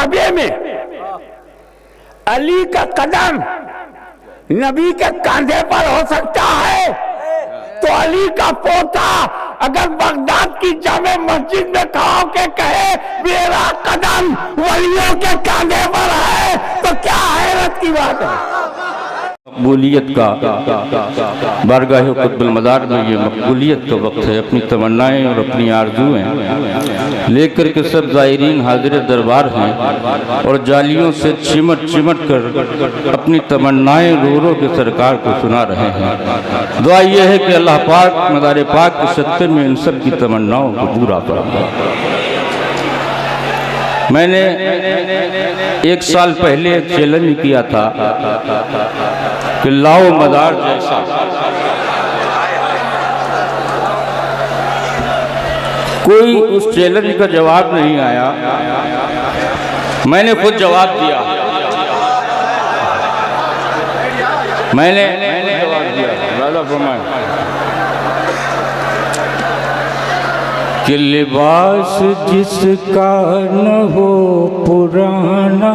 काबे में अली का कदम नबी के कंधे पर हो सकता है, तो अली का पोता अगर बगदाद की जामे मस्जिद में खड़ा होकर कहे मेरा कदम वलियों के कंधे पर है, तो क्या हैरत की बात है। मकबूलियत का बारगाह कुतुबुल मदार में ये मकबूलियत का वक्त है। अपनी तमन्नाएं और अपनी आरज़ुएं लेकर के सब ज़ायरीन हाजिर दरबार हैं और जालियों से चिमट चिमट कर अपनी तमन्नाएं रो रो के सरकार को सुना रहे हैं। दुआ ये है कि अल्लाह पाक मदार पाक के सत्ते में इन सब की तमन्नाओं को पूरा फरमाए। मैंने एक साल पहले एक चैलेंज किया था कि लाओ मदार जैसा। कोई उस चैलेंज का जवाब नहीं आया, मैंने खुद जवाब दिया। मैंने जवाब दिया कि लिबास जिसका न हो पुराना,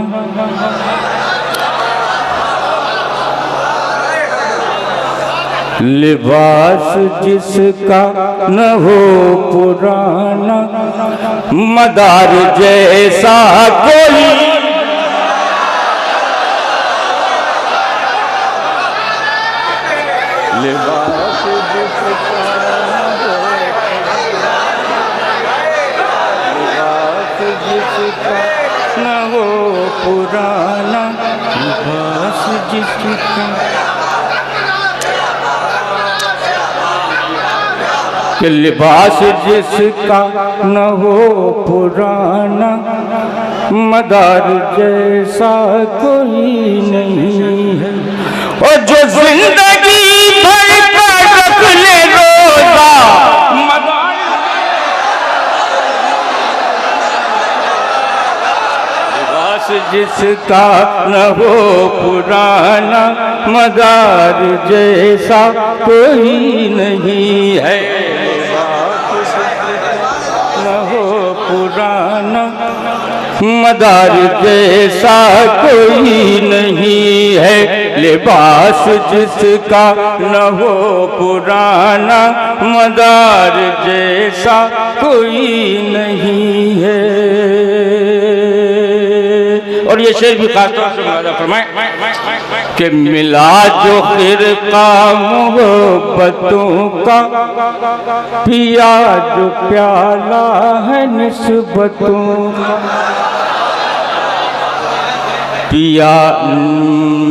लिबास जिसका न हो पुराना, मदार जैसा कोई लिबास जिसका न हो पुराना, लिबास जिसका कि लिबास जिसका न हो पुराना, मदार जैसा कोई नहीं है। और जो जिंदगी भर का रख ले रोजा, जिसका न हो पुराना, मदार जैसा कोई नहीं है। न हो पुराना, मदार जैसा कोई नहीं है। लिबास जिसका न हो पुराना, मदार जैसा कोई नहीं है। और ये शेर भी खासतौर से मुलाजा फरमाए कि मिला जो खिरका मोहब्बतों का, पिया जो प्याला है निस्बतों का, पिया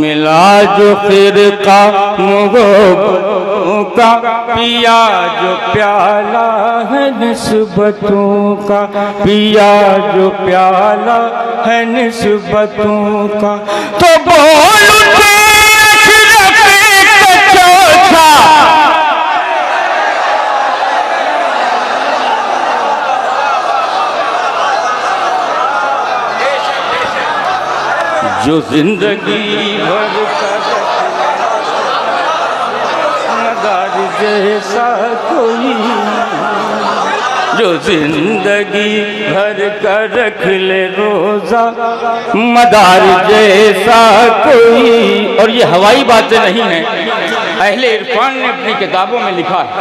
मिला जो खिरका मोहब्बतों का, पिया जो प्याला है निस्बतों का, पिया जो प्याला है निस्बतों का। तो बोल उठे अशरफ चौथा, जो जिंदगी भर मदार जैसा कोई, जो जिंदगी भर का रख ले रोजा, मदार जैसा कोई। और ये हवाई बातें नहीं हैं, अहले इरफान ने अपनी किताबों में लिखा है।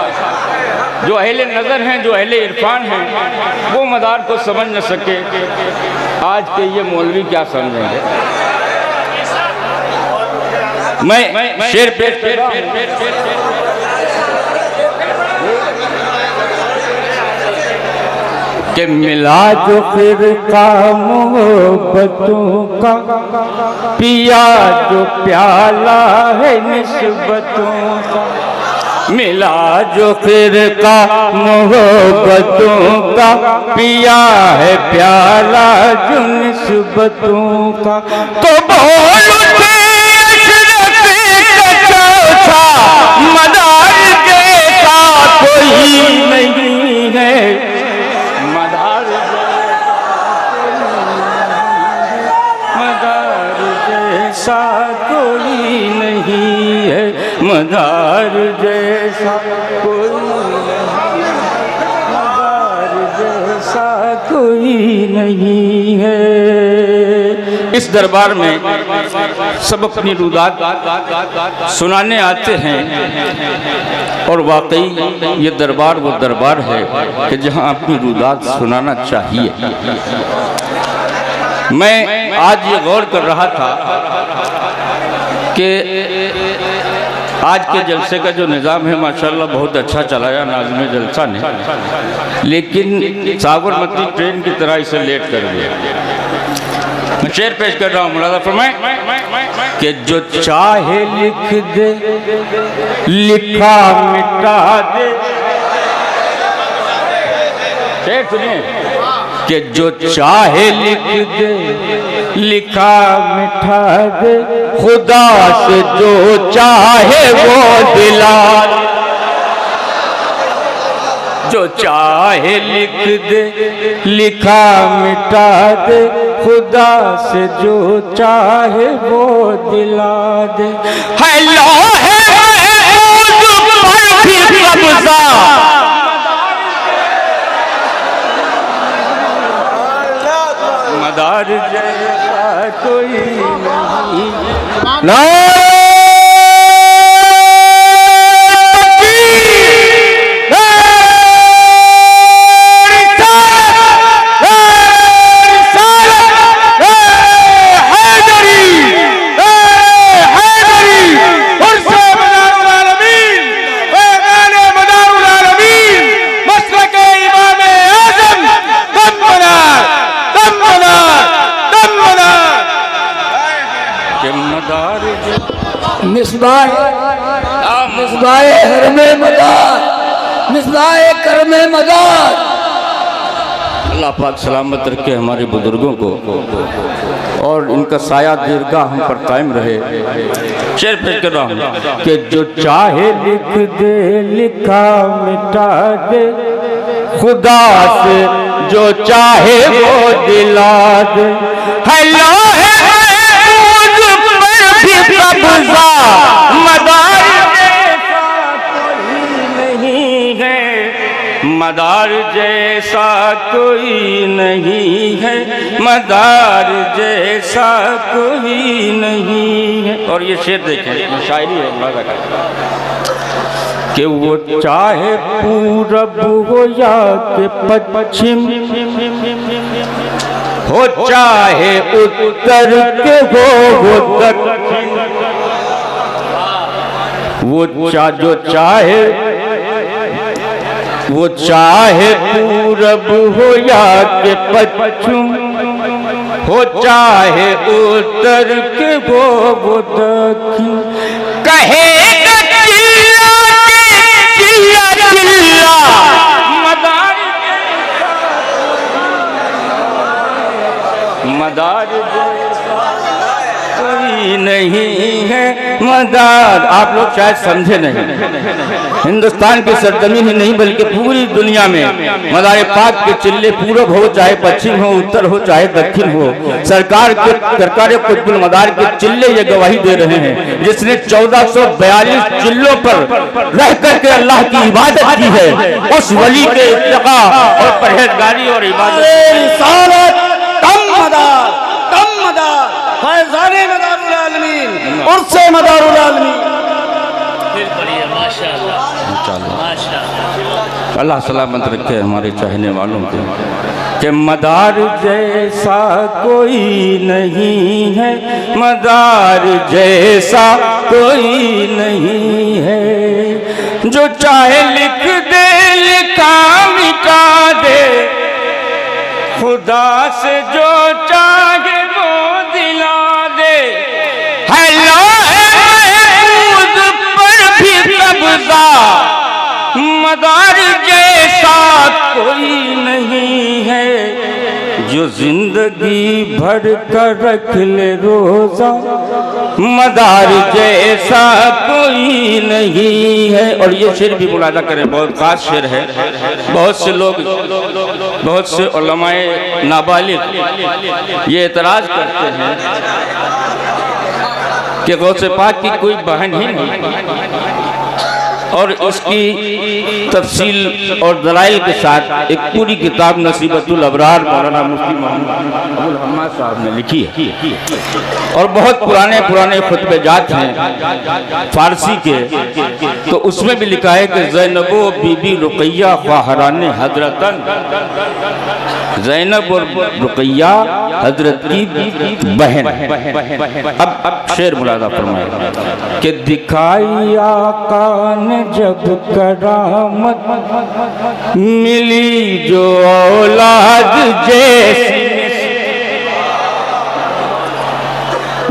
जो अहले नज़र हैं, जो अहले इरफान हैं, वो मदार को समझ न सके, आज के ये मौलवी क्या समझेंगे। मैं शेर पेश कि मिला जो खिरका मोहब्बतों का, पिया जो प्याला है निस्बतों का, मिला जो खिरका मोहब्बतों का, पिया है प्याला जो निस्बतों का। तो बोल उठे अशरफ चौथा, मदार जैसा कोई नहीं है। जैसा कोई नहीं है, मदार जैसा कोई नहीं, मदार जैसा कोई नहीं है। इस दरबार में सब अपनी रुदात सुनाने आते हैं और वाकई ये दरबार वो दरबार है कि जहाँ अपनी रुदात सुनाना चाहिए। मैं आज ये गौर कर रहा था कि आज के जलसे का जो निज़ाम है माशाल्लाह बहुत अच्छा चलाया नाज़िम जलसा ने, लेकिन साबरमती ट्रेन की तरह इसे लेट कर दिया। मैं शेर पेश कर रहा हूँ, मुलाज़ा फरमाएं कि जो चाहे लिख दे लिखा मिटा दे। शेर सुनिए कि जो चाहे लिख दे लिखा मिटा दे, खुदा से जो चाहे वो दिला दे। जो चाहे लिख दे लिखा मिटा दे, खुदा से जो चाहे वो दिला दे। है लोहे पर भी कब्जा, मदार जैसा कोई नहीं। मिसबाए हरमे मदार, मिसबाए करमे मदार। अल्लाह पाक सलामत रखे हमारे बुजुर्गों को और इनका साया दीर्घा हम पर कायम रहे। शेर पेश कर रहा हूँ कि जो चाहे लिख दे लिखा मिटा दे, खुदा से जो चाहे वो दिला दे। हेलो कब्जा, मदार जैसा कोई नहीं है, मदार जैसा कोई नहीं है, मदार जैसा कोई नहीं है। और ये शेर देखें, शायरी है कि वो चाहे पूरब हो या के पश्चिम, हो चाहे उत्तर के हो दक्षिण, वो चाहे पूरब हो या के पश्चिम, हो चाहे उत्तर के वो दक्षिण। कहेगा चिल्ला चिल्ला, मदार कोई नहीं है, मदार। आप लोग शायद समझे नहीं, हिंदुस्तान की सरजमीन ही नहीं बल्कि पूरी दुनिया में मदार पाक के चिल्ले पूरब हो चाहे पश्चिम हो, उत्तर हो चाहे दक्षिण हो, सरकार कुतुबुल मदार के चिल्ले ये गवाही दे रहे हैं। जिसने 1442 चिल्लों पर रह करके अल्लाह की इबादत की है, उस वली के इत्तिका और परहेजगारी और इबादत फैज़ाने मदारुल आलमीन, उर्से मदारुल आलमीन। अल्लाह सलामत रखे हमारे चाहने वालों को कि मदार जैसा कोई नहीं है, मदार जैसा कोई नहीं है। जो चाहे लिख दे लिखा मिटा दे, खुदा से जो चाहे वो दिला दे। हेलो खुद पर भी कब्जा, मदार जैसा कोई नहीं है। जो जिंदगी भर कर रख ले रोजा, मदार जैसा कोई नहीं है। और ये शेर भी मुलाजा करें, बहुत खास शेर है। बहुत से लोग, बहुत से उलमाए नाबालिग ये एतराज करते हैं कि गौसे पाक की कोई बहन ही नहीं। और इसकी तफसील और दलाइल के साथ एक पूरी किताब नसीबतुल अबरार मौलाना मुफ्ती मोहम्मद अबुल हम्माद साहब ने लिखी है। और बहुत पुराने पुराने खुतबे जात हैं फारसी के, तो उसमें भी लिखा है कि ज़ैनबो बीबी रुकैया ख्वाहरान हजरतन, ज़ैनब और रुकैया हजरत की बहन। अब शेर मुलादा फरमाए कि दिखाई आका ने जब करामत, मिली जो औलाद जैसी,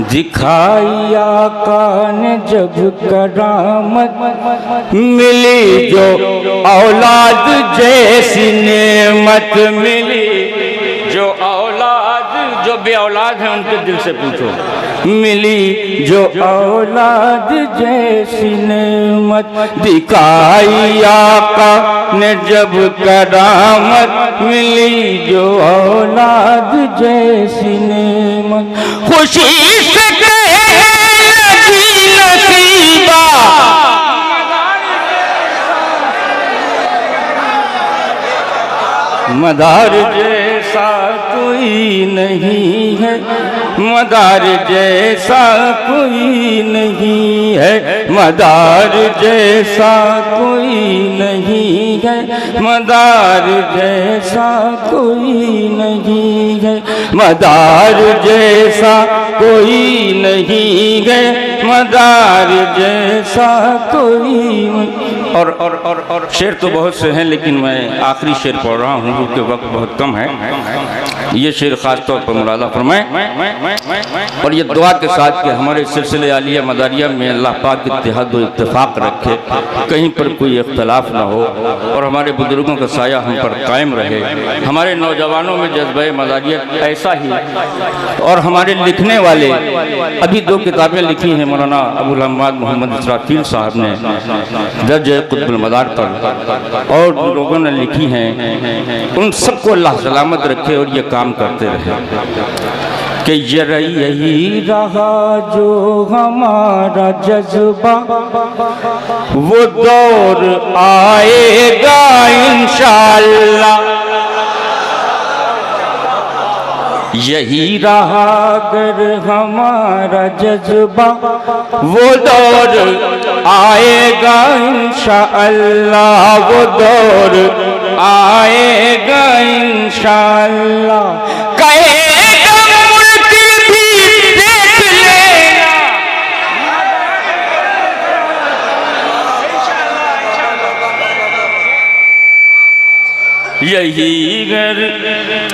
दिखाई आका ने जब करामत, मिली जो औलाद जैसी नेमत, मिली जो औलाद, जो बे औलाद हैं उनके दिल से पूछो, मिली जो औलाद जैसी नेमत, दिखाई आका ने जब करामत, मिली जो औलाद जैसी नेमत, खुशी से नसीबा, मदार जैसा कोई नहीं है, मदार जैसा कोई नहीं है, मदार जैसा कोई नहीं है, मदार जैसा कोई नहीं है, मदार जैसा कोई नहीं है, मदार जैसा कोई। और शेर तो बहुत से हैं, लेकिन मैं आखिरी शेर पढ़ रहा हूँ क्योंकि वक्त बहुत कम है। ये शेर खास तौर पर मुलादा फरमाएं और ये दुआ के साथ कि हमारे सिलसिले आलिया मदारिया में अल्लाह पाक इत्तेहाद व इत्तेफाक रखे, कहीं पर कोई इख्तलाफ ना हो और हमारे बुजुर्गों का साया हम पर कायम रहे, हमारे नौजवानों में जज्बे मदारिया ऐसा ही। और हमारे लिखने वाले अभी 2 किताबें लिखी हैं मौलाना अबुल हम्माद मोहम्मद इसराफील साहब ने दर्ज कुतुबुल मदार पर, और लोगों ने लिखी हैं, उन सबको अल्लाह सलामत रखे और ये काम करते रहे कि यही रहा जो हमारा जज्बा, वो दौर आएगा इंशाअल्लाह, यही रहा अगर हमारा जज्बा, वो दौर आएगा इंशाअल्लाह, वो दौर आएगा इंशाअल्लाह, कहेगा मुल्क भी देख लेना,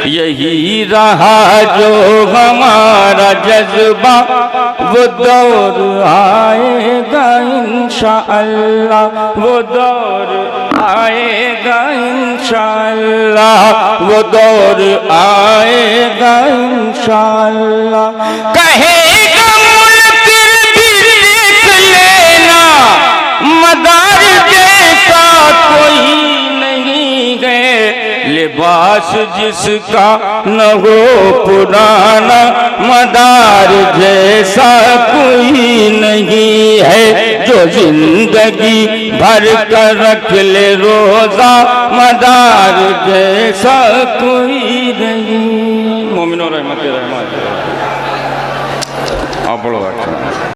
यही रहा जो हमारा जज्बा, वो दौर आएगा इंशाअल्लाह, वो दौर आएगा इंशाअल्लाह, वो दौर आएगा इंशाअल्लाह, कहेगा मुल्क भी देख लेना, मदार जैसा कोई नहीं है, लिबास जिसका न हो पुराना, मदार जैसा कोई नहीं है, जो जिंदगी भर कर रख ले रोजा, मदार जैसा कोई नहीं। मोमिनो रहमत आप बोलो।